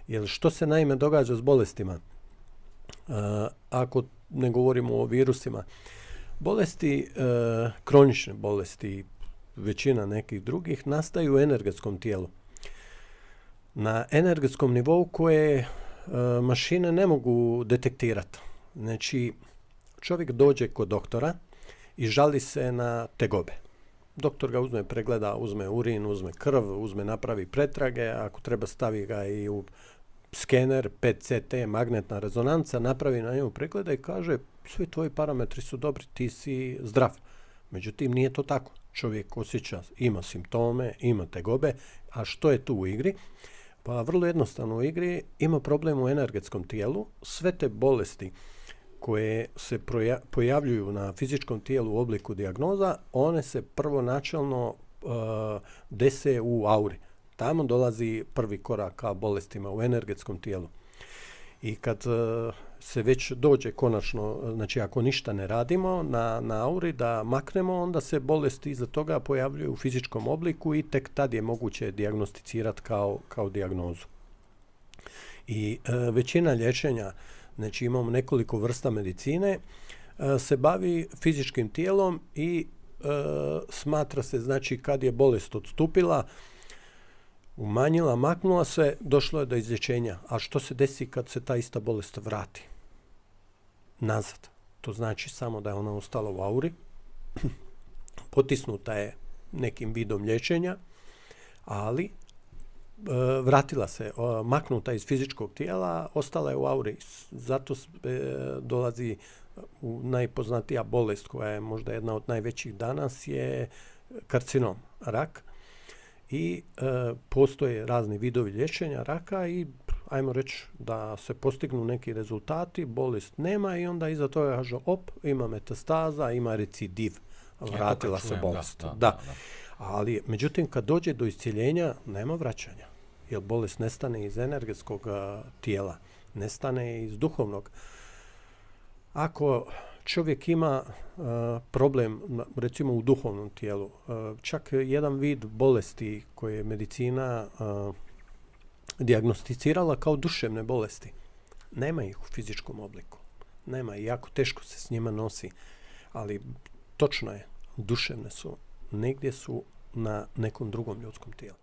Jer što se naime događa s bolestima? Ako ne govorimo o virusima, bolesti, kronične bolesti, većina nekih drugih, nastaju u energetskom tijelu. Na energetskom nivou koje mašine ne mogu detektirati. Znači, čovjek dođe kod doktora i žali se na tegobe. Doktor ga uzme, pregleda, uzme urin, uzme krv, napravi pretrage, ako treba stavi ga i u skener, PET-CT, magnetna rezonanca, napravi na njemu pregleda i kaže svi tvoji parametri su dobri, ti si zdrav. Međutim, nije to tako. Čovjek osjeća, ima simptome, ima tegobe, a što je tu u igri? Pa vrlo jednostavno u igri ima problem u energetskom tijelu. Sve te bolesti koje se pojavljuju na fizičkom tijelu u obliku dijagnoza, one se prvonačelno dese u auri. Tamo dolazi prvi korak ka bolestima u energetskom tijelu. I kad se već dođe konačno, znači ako ništa ne radimo na auri da maknemo, onda se bolesti iza toga pojavljuju u fizičkom obliku i tek tad je moguće dijagnosticirati kao dijagnozu. I većina liječenja, znači imamo nekoliko vrsta medicine, se bavi fizičkim tijelom i smatra se, znači kad je bolest odstupila, umanjila, maknula se, došlo je do izlječenja. A što se desi kad se ta ista bolest vrati nazad? To znači samo da je ona ostala u auri, potisnuta je nekim vidom liječenja, ali vratila se, maknuta iz fizičkog tijela, ostala je u auri. Zato dolazi najpoznatija bolest koja je možda jedna od najvećih danas je karcinom, rak. I postoje razni vidovi liječenja raka i ajmo reći da se postignu neki rezultati, bolest nema i onda iza toga kaže ima metastaza, ima recidiv, vratila se bolest. Da. Ali međutim kad dođe do iscjeljenja nema vraćanja, jer bolest nestane iz energetskog tijela, nestane iz duhovnog. Ako čovjek ima problem, recimo u duhovnom tijelu, čak jedan vid bolesti koje je medicina dijagnosticirala kao duševne bolesti, nema ih u fizičkom obliku. Nema i jako teško se s njima nosi, ali točno je, duševne su, negdje su na nekom drugom ljudskom tijelu.